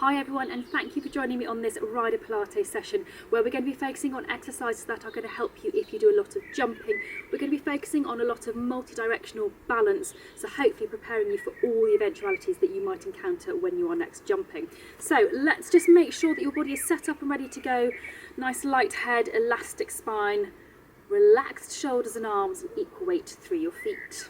Hi everyone, and thank you for joining me on this rider Pilates session where we're going to be focusing on exercises that are going to help you if you do a lot of jumping. We're going to be focusing on a lot of multi-directional balance, so hopefully preparing you for all the eventualities that you might encounter when you are next jumping. So let's just make sure that your body is set up and ready to go. Nice light head, elastic spine, relaxed shoulders and arms, and equal weight through your feet.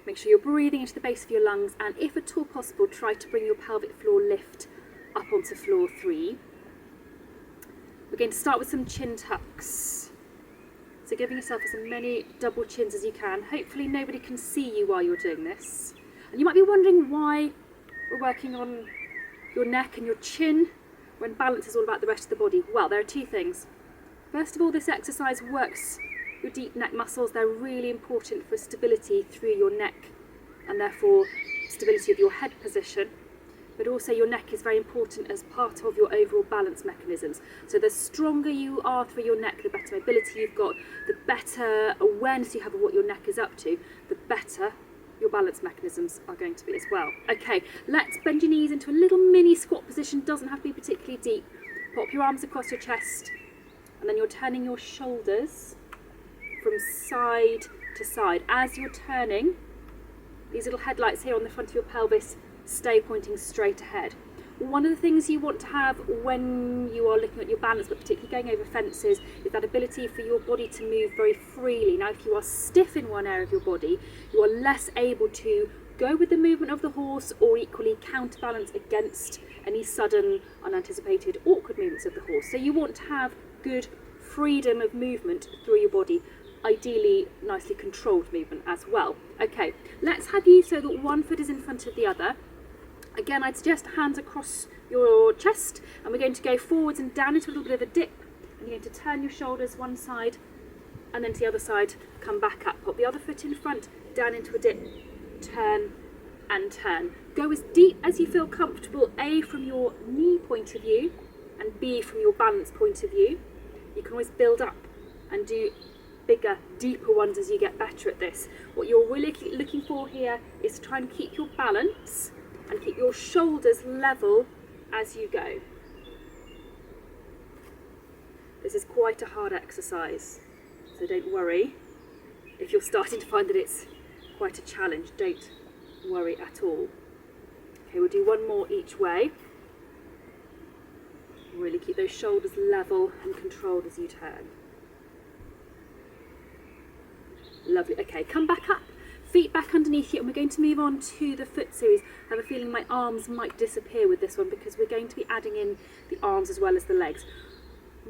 Make sure you're breathing into the base of your lungs, and if at all possible, try to bring your pelvic floor lift up onto floor 3. We're going to start with some chin tucks. So giving yourself as many double chins as you can. Hopefully nobody can see you while you're doing this. And you might be wondering why we're working on your neck and your chin when balance is all about the rest of the body. Well, there are two things. First of all, this exercise works your deep neck muscles. They're really important for stability through your neck and therefore stability of your head position, but also your neck is very important as part of your overall balance mechanisms. So the stronger you are through your neck, the better mobility you've got, the better awareness you have of what your neck is up to, the better your balance mechanisms are going to be as well. Okay, let's bend your knees into a little mini squat position. Doesn't have to be particularly deep. Pop your arms across your chest, and then you're turning your shoulders from side to side. As you're turning, these little headlights here on the front of your pelvis stay pointing straight ahead. One of the things you want to have when you are looking at your balance, but particularly going over fences, is that ability for your body to move very freely. Now, if you are stiff in one area of your body, you are less able to go with the movement of the horse or equally counterbalance against any sudden, unanticipated, awkward movements of the horse. So you want to have good freedom of movement through your body. Ideally, nicely controlled movement as well. Okay, let's have you so that one foot is in front of the other. Again, I'd suggest hands across your chest, and we're going to go forwards and down into a little bit of a dip, and you're going to turn your shoulders one side and then to the other side, come back up. Put the other foot in front, down into a dip, turn and turn. Go as deep as you feel comfortable, A, from your knee point of view, and B, from your balance point of view. You can always build up and do bigger, deeper ones as you get better at this. What you're really looking for here is to try and keep your balance and keep your shoulders level as you go. This is quite a hard exercise, so don't worry if you're starting to find that it's quite a challenge. Don't worry at all. Okay, we'll do one more each way. Really keep those shoulders level and controlled as you turn. Lovely. Okay, come back up, feet back underneath you, and we're going to move on to the foot series. I have a feeling my arms might disappear with this one because we're going to be adding in the arms as well as the legs.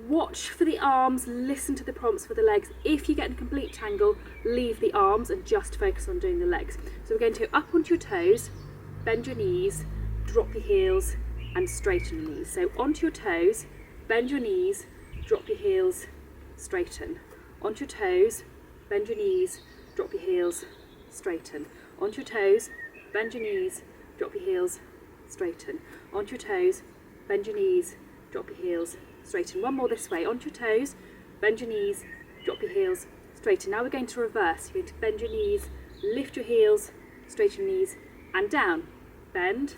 Watch for the arms, listen to the prompts for the legs. If you get in a complete tangle, leave the arms and just focus on doing the legs. So we're going to go up onto your toes, bend your knees, drop your heels, and straighten your knees. So onto your toes, bend your knees, drop your heels, straighten. Onto your toes, bend your knees, drop your heels, straighten. Onto your toes, bend your knees, drop your heels, straighten. Onto your toes, bend your knees, drop your heels, straighten. One more this way. Onto your toes, bend your knees, drop your heels, straighten. Now we're going to reverse. You're going to bend your knees, lift your heels, straighten your knees, and down. Bend,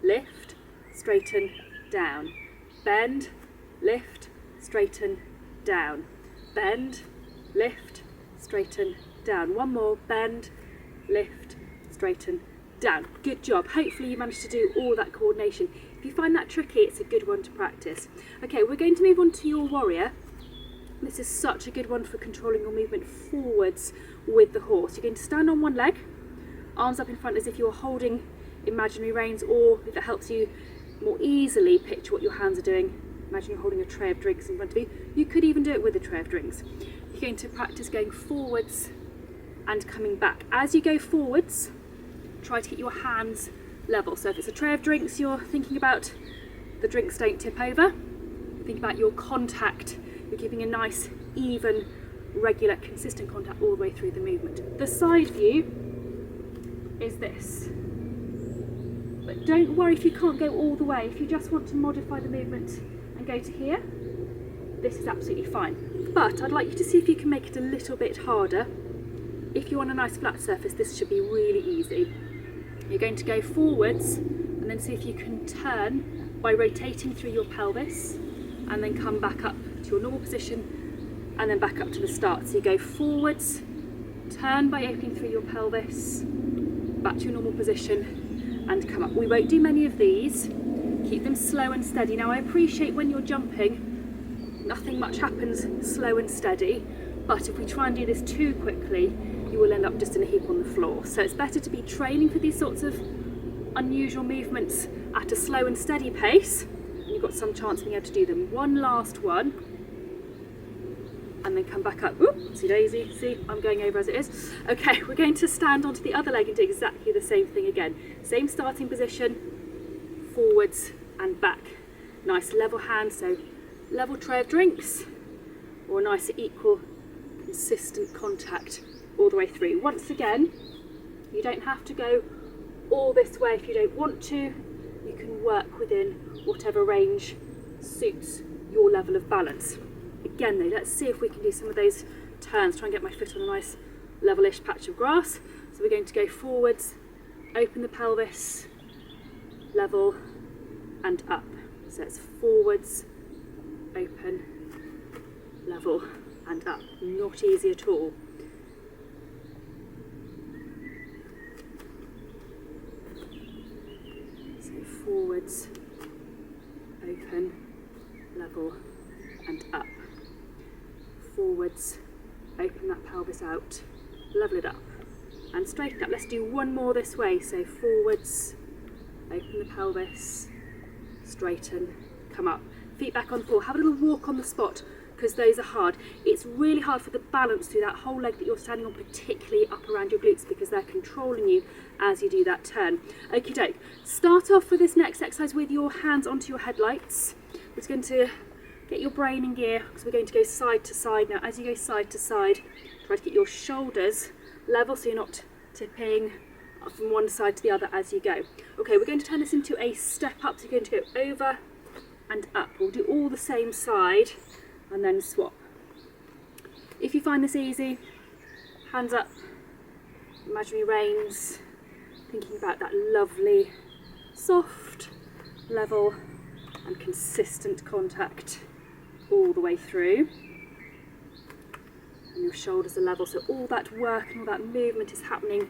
lift, straighten, down. Bend, lift, straighten, down. Bend, lift, straighten, down. One more. Bend, lift, straighten, down. Good job. Hopefully you managed to do all that coordination. If you find that tricky, it's a good one to practice. Okay, we're going to move on to your warrior. This is such a good one for controlling your movement forwards with the horse. You're going to stand on one leg, arms up in front as if you're holding imaginary reins, or if it helps you more easily picture what your hands are doing, imagine you're holding a tray of drinks in front of you. You could even do it with a tray of drinks. You're going to practice going forwards and coming back. As you go forwards, try to get your hands level. So if it's a tray of drinks you're thinking about, the drinks don't tip over. Think about your contact. You're keeping a nice, even, regular, consistent contact all the way through the movement. The side view is this. But don't worry if you can't go all the way. If you just want to modify the movement and go to here, this is absolutely fine. But I'd like you to see if you can make it a little bit harder. If you're on a nice flat surface, this should be really easy. You're going to go forwards and then see if you can turn by rotating through your pelvis, and then come back up to your normal position, and then back up to the start. So you go forwards, turn by opening through your pelvis, back to your normal position, and come up. We won't do many of these. Keep them slow and steady. Now I appreciate when you're jumping, nothing much happens slow and steady, but if we try and do this too quickly, you will end up just in a heap on the floor. So it's better to be training for these sorts of unusual movements at a slow and steady pace, and you've got some chance of being able to do them. One last one, and then come back up. Oopsie daisy, see, I'm going over as it is. Okay, we're going to stand onto the other leg and do exactly the same thing again. Same starting position, forwards and back. Nice level hand, so level tray of drinks, or a nice equal, consistent contact all the way through. Once again, you don't have to go all this way if you don't want to. You can work within whatever range suits your level of balance. Again though, let's see if we can do some of those turns, try and get my foot on a nice level-ish patch of grass. So we're going to go forwards, open the pelvis, level and up. So it's forwards, open, level and up. Not easy at all. So forwards, open, level and up. Forwards, open that pelvis out, level it up and straighten up. Let's do one more this way. So forwards, open the pelvis, straighten, come up. Feet back on the floor. Have a little walk on the spot, because those are hard. It's really hard for the balance through that whole leg that you're standing on, particularly up around your glutes, because they're controlling you as you do that turn. Okie doke. Start off with this next exercise with your hands onto your headlights. We're just going to get your brain in gear, because we're going to go side to side. Now as you go side to side, try to get your shoulders level so you're not tipping from one side to the other as you go. Okay, we're going to turn this into a step up, so you're going to go over and up. We'll do all the same side and then swap. If you find this easy, hands up, imaginary reins, thinking about that lovely, soft, level and consistent contact all the way through. And your shoulders are level, so all that work and all that movement is happening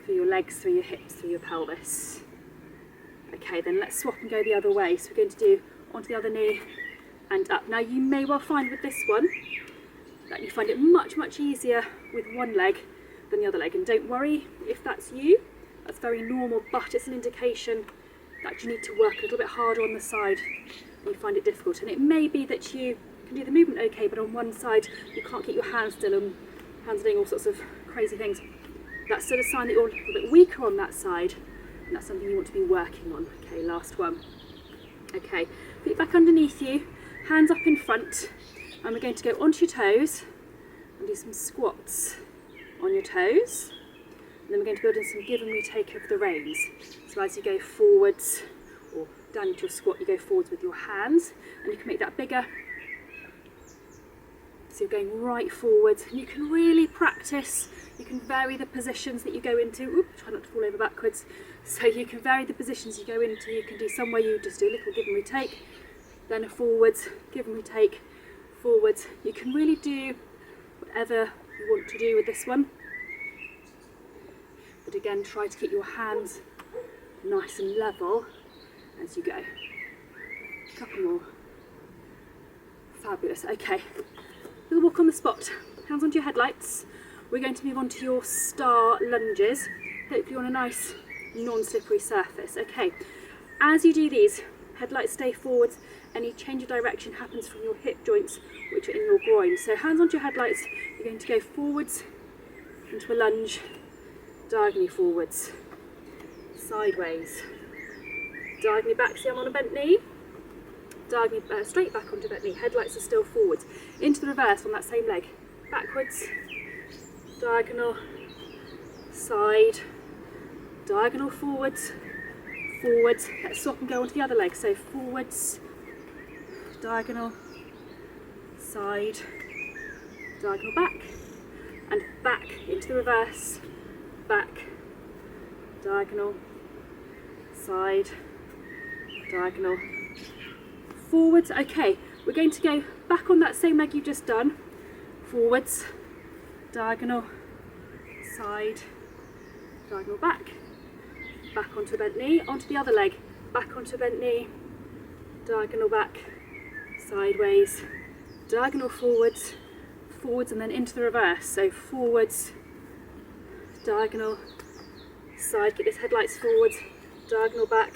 through your legs, through your hips, through your pelvis. Okay, then let's swap and go the other way. So we're going to do onto the other knee and up. Now you may well find with this one that you find it much, much easier with one leg than the other leg. And don't worry if that's you, that's very normal, but it's an indication that you need to work a little bit harder on the side and you find it difficult. And it may be that you can do the movement okay, but on one side you can't keep your hands still and hands are doing all sorts of crazy things. That's sort of a sign that you're a little bit weaker on that side, and that's something you want to be working on. Okay, last one. Okay, feet back underneath you, hands up in front, and we're going to go onto your toes and do some squats on your toes. And then we're going to build in some give and retake of the reins. So as you go forwards or down into a squat, you go forwards with your hands, and you can make that bigger. So you're going right forwards, and you can really practice. You can vary the positions that you go into. Oop, try not to fall over backwards. So you can vary the positions you go into. You can do some where you just do a little give and retake, then a forwards, give and retake, forwards. You can really do whatever you want to do with this one. But again, try to keep your hands nice and level as you go. A couple more. Fabulous. Okay, we'll walk on the spot. Hands onto your headlights. We're going to move on to your star lunges, hopefully on a nice non-slippery surface. Okay, as you do these, headlights stay forwards. Any change of direction happens from your hip joints, which are in your groin. So hands onto your headlights, you're going to go forwards into a lunge, diagonally forwards, sideways, diagonally back, see I'm on a bent knee, diagonally straight back onto a bent knee, headlights are still forwards, into the reverse on that same leg, backwards, diagonal, side, diagonal forwards, forwards. Let's swap and go onto the other leg. So forwards, diagonal, side, diagonal back, and back into the reverse, back, diagonal, side, diagonal, forwards. Okay, we're going to go back on that same leg you've just done, forwards, diagonal, side, diagonal back, back onto a bent knee, onto the other leg, back onto a bent knee, diagonal back, sideways, diagonal forwards, forwards, and then into the reverse. So forwards, diagonal, side, get these headlights forwards, diagonal back,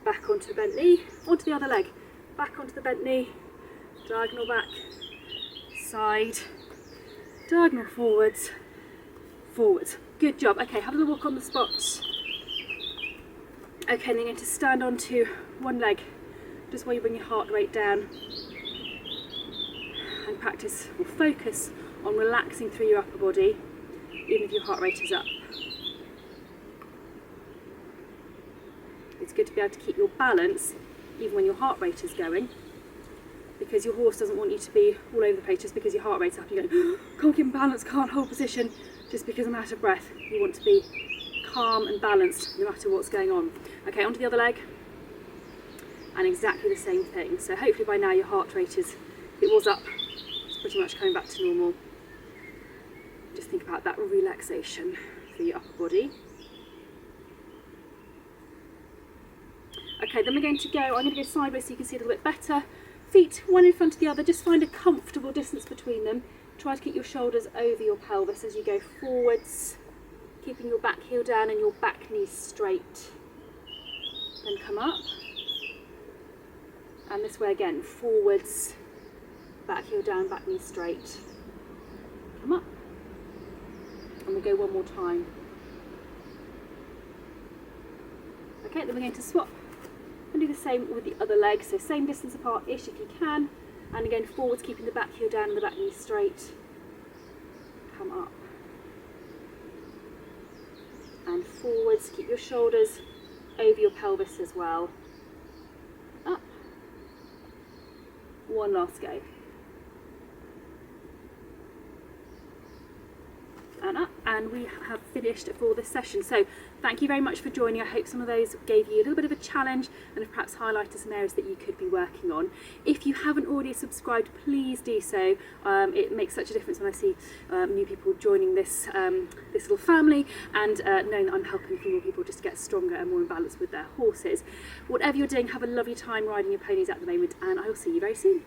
back onto a bent knee, onto the other leg, back onto the bent knee, diagonal back, side, diagonal forwards, forwards. Good job. Okay, have a little walk on the spot. Okay, then you're going to stand onto one leg, just while you bring your heart rate down, and practice or focus on relaxing through your upper body, even if your heart rate is up. It's good to be able to keep your balance even when your heart rate is going, because your horse doesn't want you to be all over the place just because your heart rate's up. You're going, can't keep balance, can't hold position just because I'm out of breath. You want to be calm and balanced no matter what's going on. Okay, onto the other leg, and exactly the same thing. So hopefully by now your heart rate is, if it was up, it's pretty much coming back to normal. Just think about that relaxation for your upper body. Okay, then we're going to go, I'm going to go sideways so you can see a little bit better. Feet one in front of the other, just find a comfortable distance between them. Try to keep your shoulders over your pelvis as you go forwards, keeping your back heel down and your back knee straight. Then come up. And this way again, forwards, back heel down, back knee straight. Come up. And we go one more time. Okay, then we're going to swap and do the same with the other leg. So same distance apart-ish if you can. And again, forwards, keeping the back heel down and the back knee straight. Come up. And forwards, keep your shoulders over your pelvis as well. Up. One last go. And up, and we have finished for this session. So thank you very much for joining. I hope some of those gave you a little bit of a challenge and have perhaps highlighted some areas that you could be working on. If you haven't already subscribed, please do so. It makes such a difference when I see new people joining this this little family, and knowing that I'm helping more people just get stronger and more in balance with their horses. Whatever you're doing, have a lovely time riding your ponies at the moment, and I will see you very soon.